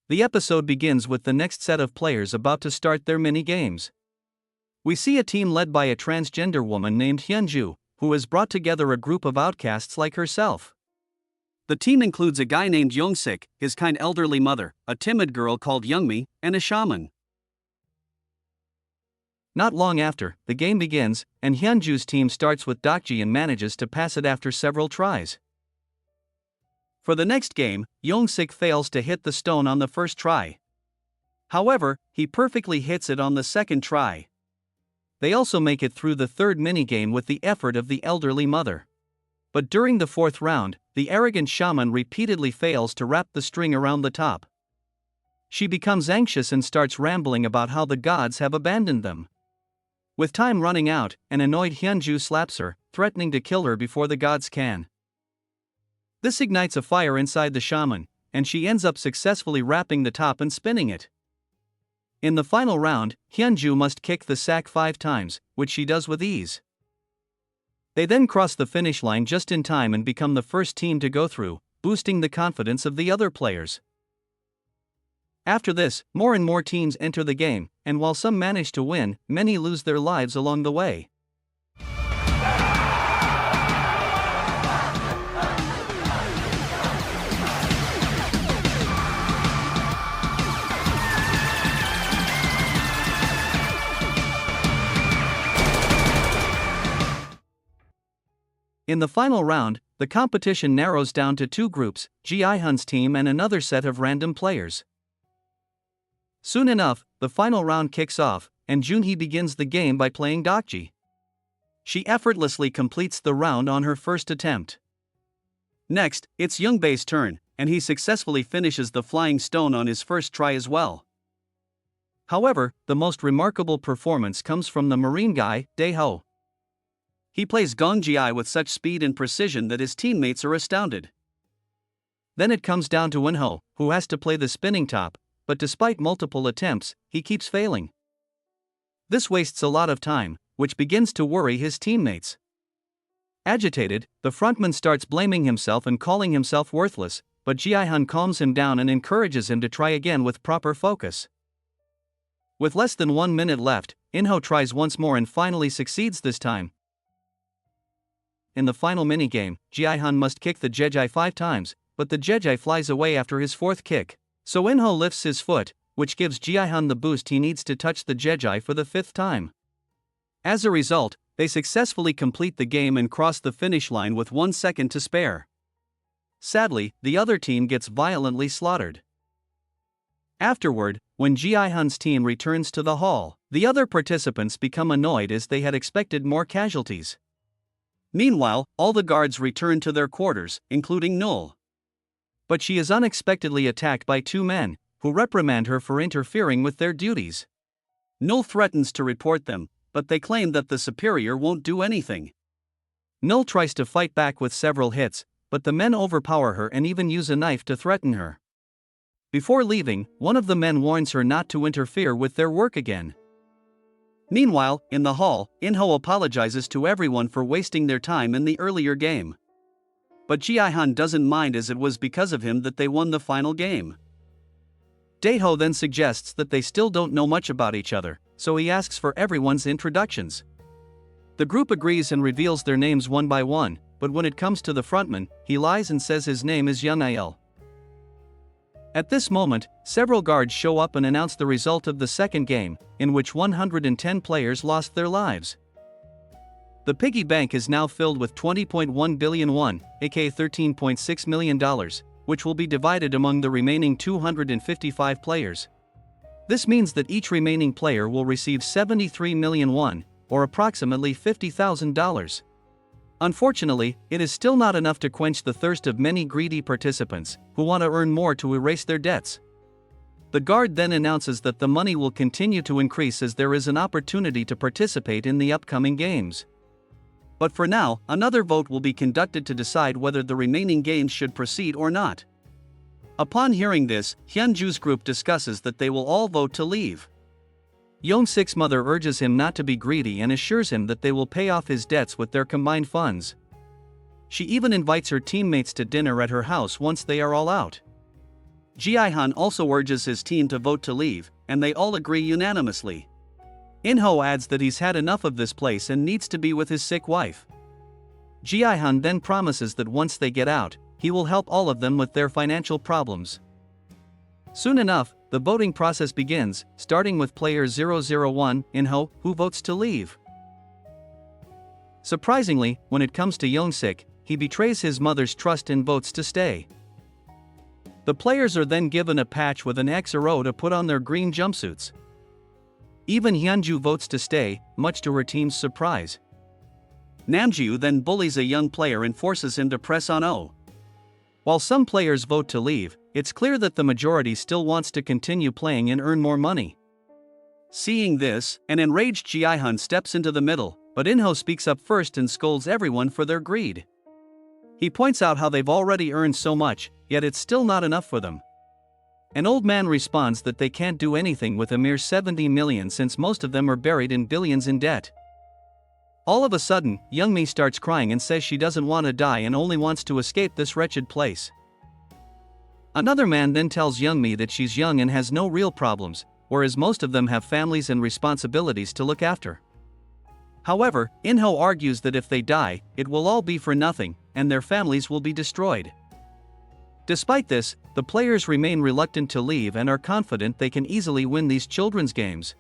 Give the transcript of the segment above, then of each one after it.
The episode begins with the next set of players about to start their mini-games. We see a team led by a transgender woman named Hyunju, who has brought together a group of outcasts like herself. The team includes a guy named Yongsik, his kind elderly mother, a timid girl called Youngmi, and a shaman. Not long after, the game begins, and Hyunju's team starts with Dokji and manages to pass it after several tries. For the next game, Yongsik fails to hit the stone on the first try. However, he perfectly hits it on the second try. They also make it through the third minigame with the effort of the elderly mother. But during the fourth round, the arrogant shaman repeatedly fails to wrap the string around the top. She becomes anxious and starts rambling about how the gods have abandoned them. With time running out, an annoyed Hyunju slaps her, threatening to kill her before the gods can. This ignites a fire inside the shaman, and she ends up successfully wrapping the top and spinning it. In the final round, Hyunju must kick the sack 5 times, which she does with ease. They then cross the finish line just in time and become the first team to go through, boosting the confidence of the other players. After this, more and more teams enter the game, and while some manage to win, many lose their lives along the way. In the final round, the competition narrows down to 2 groups, Ji-hun's team and another set of random players. Soon enough, the final round kicks off, and Junhee begins the game by playing Dokji. She effortlessly completes the round on her first attempt. Next, it's Youngbei's turn, and he successfully finishes the flying stone on his first try as well. However, the most remarkable performance comes from the marine guy, Daeho. He plays Gongji with such speed and precision that his teammates are astounded. Then it comes down to Eunho, who has to play the spinning top, but despite multiple attempts, he keeps failing. This wastes a lot of time, which begins to worry his teammates. Agitated, the frontman starts blaming himself and calling himself worthless, but Ji-hun calms him down and encourages him to try again with proper focus. With less than 1 minute left, Eunho tries once more and finally succeeds this time. In the final minigame, Ji-hun must kick the Jeji 5 times, but the Jeji flies away after his 4th kick, so Eunho lifts his foot, which gives Ji-hun the boost he needs to touch the Jeji for the 5th time. As a result, they successfully complete the game and cross the finish line with 1 second to spare. Sadly, the other team gets violently slaughtered. Afterward, when Ji-hun's team returns to the hall, the other participants become annoyed as they had expected more casualties. Meanwhile, all the guards return to their quarters, including Null. But she is unexpectedly attacked by 2 men, who reprimand her for interfering with their duties. Null threatens to report them, but they claim that the superior won't do anything. Null tries to fight back with several hits, but the men overpower her and even use a knife to threaten her. Before leaving, one of the men warns her not to interfere with their work again. Meanwhile, in the hall, Eunho apologizes to everyone for wasting their time in the earlier game. But Ji-hun doesn't mind as it was because of him that they won the final game. Daeho then suggests that they still don't know much about each other, so he asks for everyone's introductions. The group agrees and reveals their names one by one, but when it comes to the frontman, he lies and says his name is Yunail. At this moment, several guards show up and announce the result of the second game, in which 110 players lost their lives. The piggy bank is now filled with 20.1 billion won, aka $13.6 million, which will be divided among the remaining 255 players. This means that each remaining player will receive 73 million won, or approximately $50,000. Unfortunately, it is still not enough to quench the thirst of many greedy participants, who want to earn more to erase their debts. The guard then announces that the money will continue to increase as there is an opportunity to participate in the upcoming games. But for now, another vote will be conducted to decide whether the remaining games should proceed or not. Upon hearing this, Hyunju's group discusses that they will all vote to leave. Youngsik's mother urges him not to be greedy and assures him that they will pay off his debts with their combined funds. She even invites her teammates to dinner at her house once they are all out. Ji-hun also urges his team to vote to leave, and they all agree unanimously. In-ho adds that he's had enough of this place and needs to be with his sick wife. Ji-hun then promises that once they get out, he will help all of them with their financial problems. Soon enough, the voting process begins, starting with player 001, In-ho, who votes to leave. Surprisingly, when it comes to Young-sik, he betrays his mother's trust and votes to stay. The players are then given a patch with an X or O to put on their green jumpsuits. Even Hyunju votes to stay, much to her team's surprise. Namju then bullies a young player and forces him to press on O. While some players vote to leave, it's clear that the majority still wants to continue playing and earn more money. Seeing this, an enraged Ji-hun steps into the middle, but In-ho speaks up first and scolds everyone for their greed. He points out how they've already earned so much, yet it's still not enough for them. An old man responds that they can't do anything with a mere 70 million since most of them are buried in billions in debt. All of a sudden, Youngmi starts crying and says she doesn't want to die and only wants to escape this wretched place. Another man then tells Youngmi that she's young and has no real problems, whereas most of them have families and responsibilities to look after. However, In-ho argues that if they die, it will all be for nothing, and their families will be destroyed. Despite this, the players remain reluctant to leave and are confident they can easily win these children's games.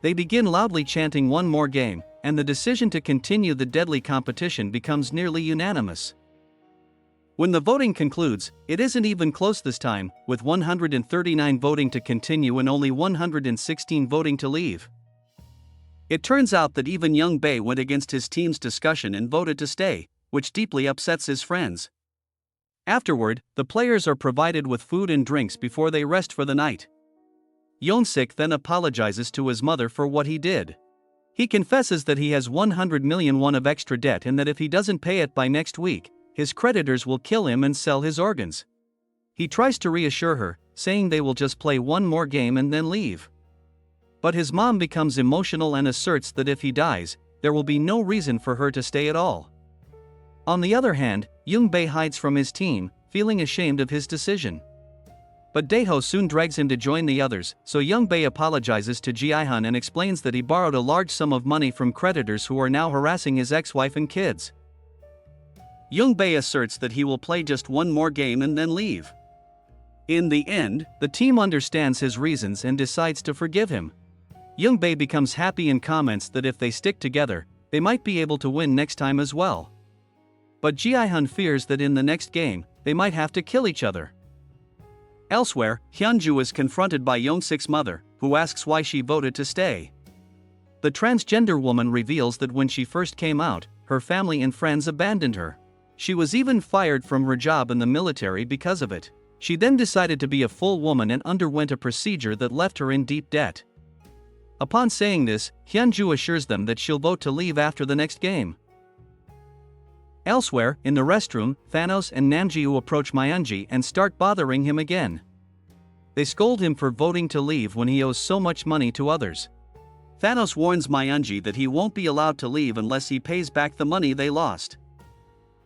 They begin loudly chanting one more game, and the decision to continue the deadly competition becomes nearly unanimous. When the voting concludes, it isn't even close this time, with 139 voting to continue and only 116 voting to leave. It turns out that even Young Bae went against his team's discussion and voted to stay, which deeply upsets his friends. Afterward, the players are provided with food and drinks before they rest for the night. Young-sik then apologizes to his mother for what he did. He confesses that he has 100 million won of extra debt and that if he doesn't pay it by next week, his creditors will kill him and sell his organs. He tries to reassure her, saying they will just play one more game and then leave. But his mom becomes emotional and asserts that if he dies, there will be no reason for her to stay at all. On the other hand, Young Bae hides from his team, feeling ashamed of his decision. But Daeho soon drags him to join the others, so Young Bae apologizes to Ji-hun and explains that he borrowed a large sum of money from creditors who are now harassing his ex-wife and kids. Young Bae asserts that he will play just one more game and then leave. In the end, the team understands his reasons and decides to forgive him. Young Bae becomes happy and comments that if they stick together, they might be able to win next time as well. But Ji-hun fears that in the next game, they might have to kill each other. Elsewhere, Hyunju is confronted by Young-sik's mother, who asks why she voted to stay. The transgender woman reveals that when she first came out, her family and friends abandoned her. She was even fired from her job in the military because of it. She then decided to be a full woman and underwent a procedure that left her in deep debt. Upon saying this, Hyunju assures them that she'll vote to leave after the next game. Elsewhere, in the restroom, Thanos and Namju approach Myunji and start bothering him again. They scold him for voting to leave when he owes so much money to others. Thanos warns Myunji that he won't be allowed to leave unless he pays back the money they lost.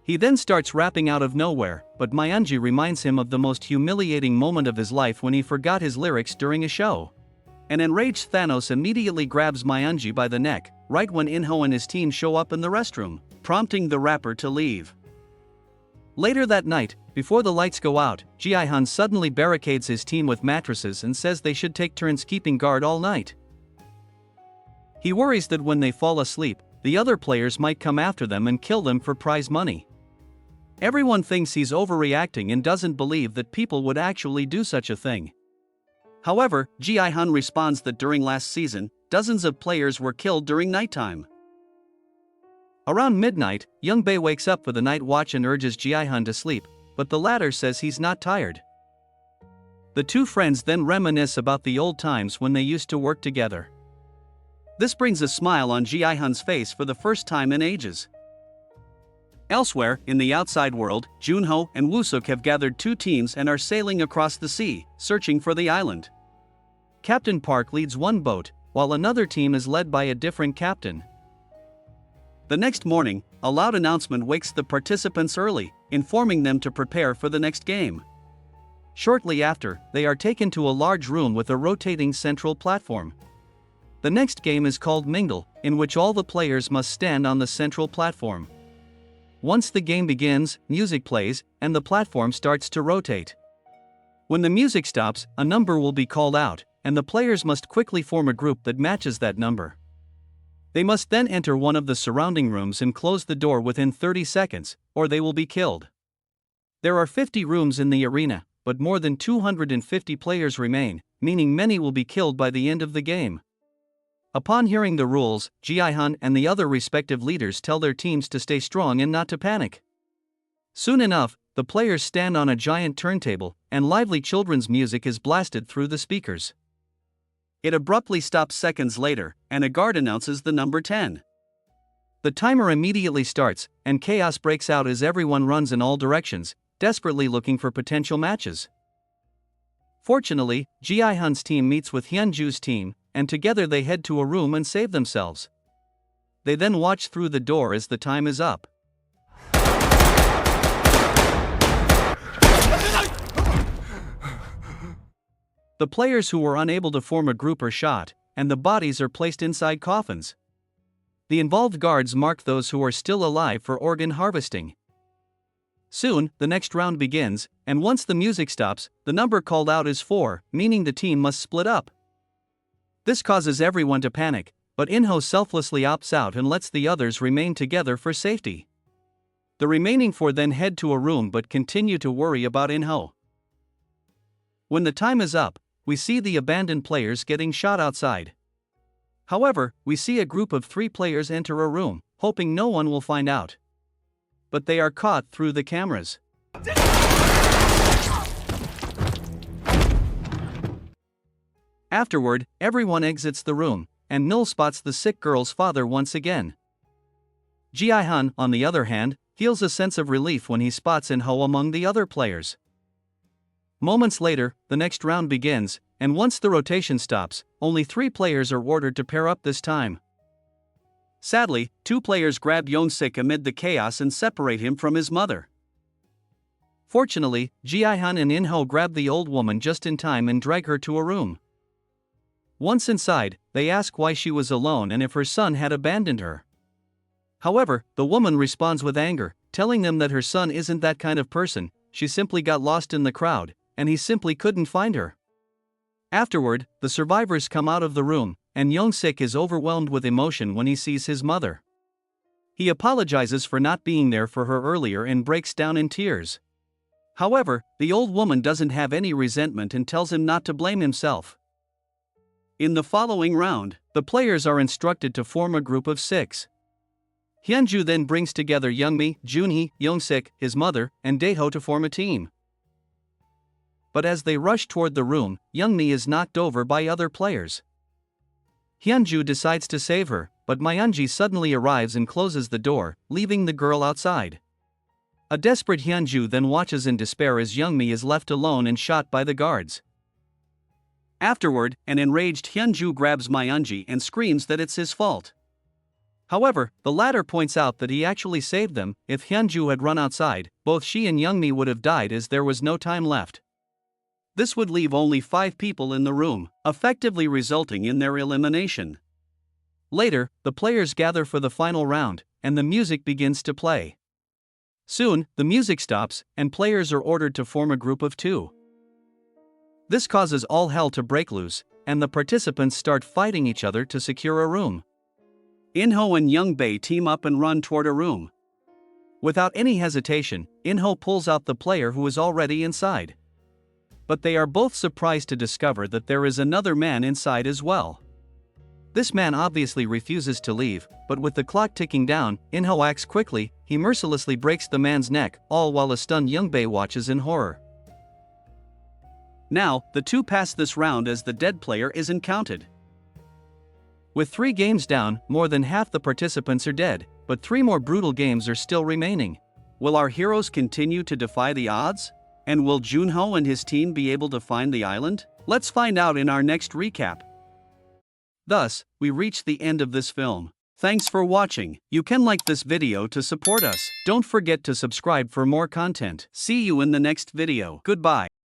He then starts rapping out of nowhere, but Myunji reminds him of the most humiliating moment of his life when he forgot his lyrics during a show. An enraged Thanos immediately grabs Myunji by the neck, right when In-ho and his team show up in the restroom, prompting the rapper to leave. Later that night, before the lights go out, Ji-hun suddenly barricades his team with mattresses and says they should take turns keeping guard all night. He worries that when they fall asleep, the other players might come after them and kill them for prize money. Everyone thinks he's overreacting and doesn't believe that people would actually do such a thing. However, Ji-hun responds that during last season, dozens of players were killed during nighttime. Around midnight, Young Bae wakes up for the night watch and urges Ji-hun to sleep, but the latter says he's not tired. The two friends then reminisce about the old times when they used to work together. This brings a smile on Ji-hun's face for the first time in ages. Elsewhere, in the outside world, Junho and Woo-suk have gathered two teams and are sailing across the sea, searching for the island. Captain Park leads one boat, while another team is led by a different captain. The next morning, a loud announcement wakes the participants early, informing them to prepare for the next game. Shortly after, they are taken to a large room with a rotating central platform. The next game is called Mingle, in which all the players must stand on the central platform. Once the game begins, music plays, and the platform starts to rotate. When the music stops, a number will be called out, and the players must quickly form a group that matches that number. They must then enter one of the surrounding rooms and close the door within 30 seconds, or they will be killed. There are 50 rooms in the arena, but more than 250 players remain, meaning many will be killed by the end of the game. Upon hearing the rules, Ji-hun and the other respective leaders tell their teams to stay strong and not to panic. Soon enough, the players stand on a giant turntable, and lively children's music is blasted through the speakers. It abruptly stops seconds later, and a guard announces the number 10. The timer immediately starts, and chaos breaks out as everyone runs in all directions, desperately looking for potential matches. Fortunately, Ji-hun's team meets with Hyunju's team, and together they head to a room and save themselves. They then watch through the door as the time is up. The players who were unable to form a group are shot, and the bodies are placed inside coffins. The involved guards mark those who are still alive for organ harvesting. Soon, the next round begins, and once the music stops, the number called out is 4, meaning the team must split up. This causes everyone to panic, but In-ho selflessly opts out and lets the others remain together for safety. The remaining 4 then head to a room but continue to worry about In-ho. When the time is up, we see the abandoned players getting shot outside. However, we see a group of 3 players enter a room, hoping no one will find out. But they are caught through the cameras. Afterward, everyone exits the room, and Null spots the sick girl's father once again. Ji-hun, on the other hand, feels a sense of relief when he spots In-ho among the other players. Moments later, the next round begins, and once the rotation stops, only 3 players are ordered to pair up this time. Sadly, 2 players grab Young-sik amid the chaos and separate him from his mother. Fortunately, Ji-hun and In-ho grab the old woman just in time and drag her to a room. Once inside, they ask why she was alone and if her son had abandoned her. However, the woman responds with anger, telling them that her son isn't that kind of person, she simply got lost in the crowd, and he simply couldn't find her. Afterward, the survivors come out of the room, and Young-sik is overwhelmed with emotion when he sees his mother. He apologizes for not being there for her earlier and breaks down in tears. However, the old woman doesn't have any resentment and tells him not to blame himself. In the following round, the players are instructed to form a group of 6. Hyunju then brings together Youngmi, Junhee, Young-sik, his mother, and Daeho to form a team. But as they rush toward the room, Youngmi is knocked over by other players. Hyunju decides to save her, but Myunji suddenly arrives and closes the door, leaving the girl outside. A desperate Hyunju then watches in despair as Youngmi is left alone and shot by the guards. Afterward, an enraged Hyunju grabs Myunji and screams that it's his fault. However, the latter points out that he actually saved them. If Hyunju had run outside, both she and Youngmi would have died as there was no time left. This would leave only 5 people in the room, effectively resulting in their elimination. Later, the players gather for the final round, and the music begins to play. Soon, the music stops, and players are ordered to form a group of 2. This causes all hell to break loose, and the participants start fighting each other to secure a room. In-ho and Young-bae team up and run toward a room. Without any hesitation, In-ho pulls out the player who is already inside. But they are both surprised to discover that there is another man inside as well. This man obviously refuses to leave, but with the clock ticking down, In-ho acts quickly. He mercilessly breaks the man's neck, all while a stunned Young-bae watches in horror. Now, the 2 pass this round as the dead player isn't counted. With 3 games down, more than half the participants are dead, but 3 more brutal games are still remaining. Will our heroes continue to defy the odds? And will Junho and his team be able to find the island? Let's find out in our next recap. Thus, we reach the end of this film. Thanks for watching. You can like this video to support us. Don't forget to subscribe for more content. See you in the next video. Goodbye.